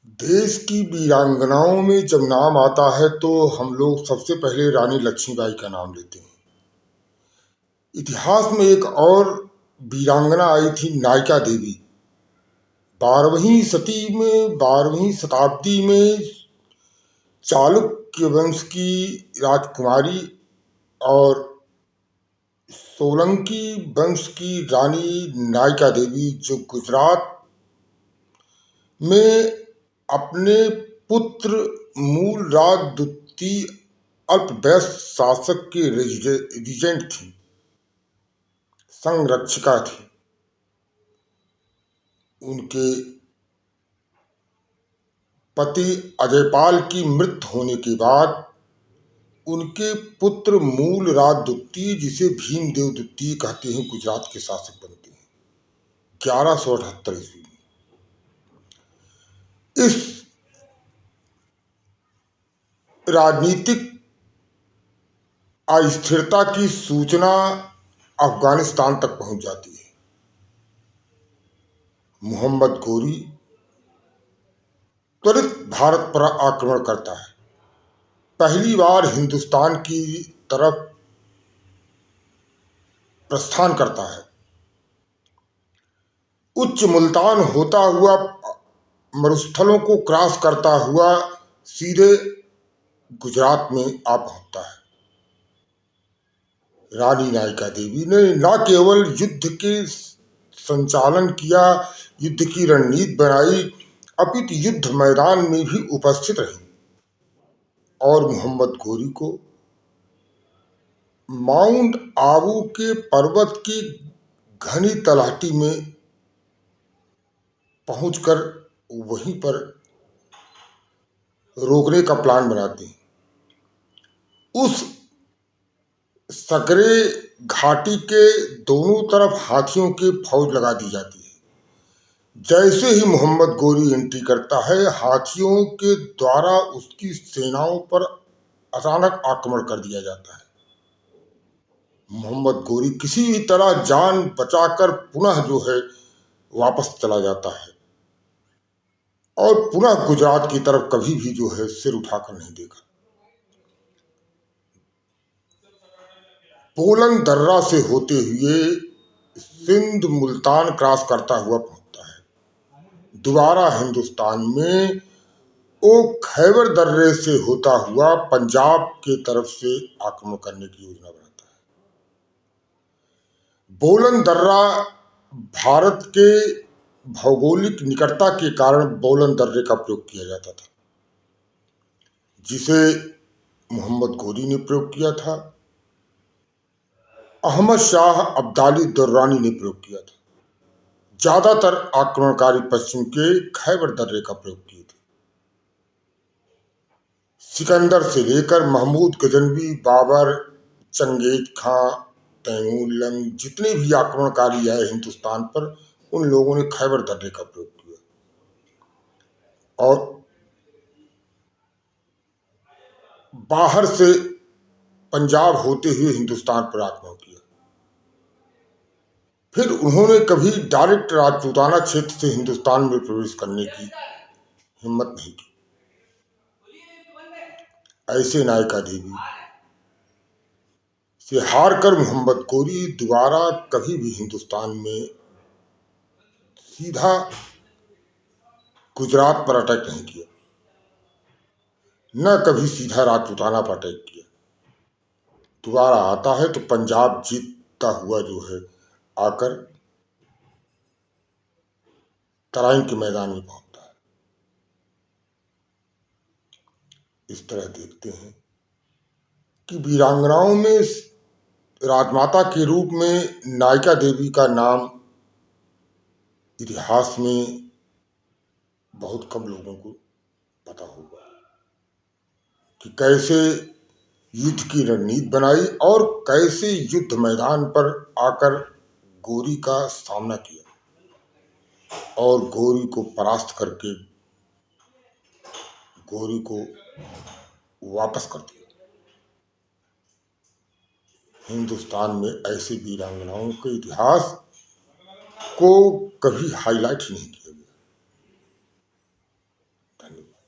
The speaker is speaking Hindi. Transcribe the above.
देश की वीरांगनाओं में जब नाम आता है तो हम लोग सबसे पहले रानी लक्ष्मीबाई का नाम लेते हैं। इतिहास में एक और वीरांगना आई थी, नायिका देवी। 12वीं शताब्दी में चालुक्य वंश की राजकुमारी और सोलंकी वंश की रानी नायिका देवी, जो गुजरात में अपने पुत्र मूल राजदूती अल्पवयस्क शासक की रीजेंट थी, संरक्षिका थी। उनके पति अजयपाल की मृत्यु होने के बाद उनके पुत्र मूल राजदूती, जिसे भीमदेव द्वितीय कहते हैं, गुजरात के शासक बनते हैं 1178 ईस्वी में। इस राजनीतिक अस्थिरता की सूचना अफगानिस्तान तक पहुंच जाती है। मोहम्मद गोरी त्वरित भारत पर आक्रमण करता है। पहली बार हिंदुस्तान की तरफ प्रस्थान करता है। उच्च मुल्तान होता हुआ मरुस्थलों को क्रॉस करता हुआ सीधे गुजरात में आ पहुंचता है। रानी नायिका देवी ने न केवल युद्ध के संचालन किया, युद्ध की रणनीति बनाई, अपितु युद्ध मैदान में भी उपस्थित रही और मोहम्मद गोरी को माउंट आबू के पर्वत की घनी तलहटी में पहुंचकर वहीं पर रोकने का प्लान बनाते हैं। उस सकरे घाटी के दोनों तरफ हाथियों की फौज लगा दी जाती है। जैसे ही मोहम्मद गोरी एंट्री करता है, हाथियों के द्वारा उसकी सेनाओं पर अचानक आक्रमण कर दिया जाता है। मोहम्मद गोरी किसी भी तरह जान बचाकर पुनः जो है वापस चला जाता है और पुनः गुजरात की तरफ कभी भी जो है सिर उठाकर नहीं देखा। पोलन दर्रा से होते हुए सिंध मुल्तान क्रॉस करता हुआ पहुंचता है। दोबारा हिंदुस्तान में वो खैबर दर्रे से होता हुआ पंजाब के तरफ से आक्रमण करने की योजना बनाता है। बोलन दर्रा भारत के भौगोलिक निकटता के कारण बोलन दर्रे का प्रयोग किया जाता था, जिसे मोहम्मद गोरी ने प्रयोग किया था, अहमद शाह अब्दाली दुर्रानी ने प्रयोग किया था। ज्यादातर आक्रमणकारी पश्चिम के खैबर दर्रे का प्रयोग किए थे। सिकंदर से लेकर महमूद गजनवी, बाबर, चंगेज खां, तैमूरलंग, जितने भी आक्रमणकारी आए हिंदुस्तान पर, उन लोगों ने खैबर दर्रे का प्रयोग किया और बाहर से पंजाब होते हुए हिंदुस्तान पर आक्रमण किया। फिर उन्होंने कभी डायरेक्ट राजपूताना क्षेत्र से हिंदुस्तान में प्रवेश करने की हिम्मत नहीं की। ऐसे नायिका देवी से हारकर मोहम्मद गोरी दोबारा कभी भी हिंदुस्तान में सीधा गुजरात पर अटैक नहीं किया, न कभी सीधा राजपूताना पर अटैक किया। दोबारा आता है तो पंजाब जीतता हुआ जो है आकर तराइन के मैदान में पहुंचता है। इस तरह देखते हैं कि वीरांगनाओं में राजमाता के रूप में नायिका देवी का नाम इतिहास में बहुत कम लोगों को पता होगा कि कैसे युद्ध की रणनीति बनाई और कैसे युद्ध मैदान पर आकर गोरी का सामना किया और गोरी को परास्त करके गोरी को वापस कर दिया। हिंदुस्तान में ऐसे वीरांगनाओं के इतिहास को कभी हाईलाइट नहीं किया गया। धन्यवाद।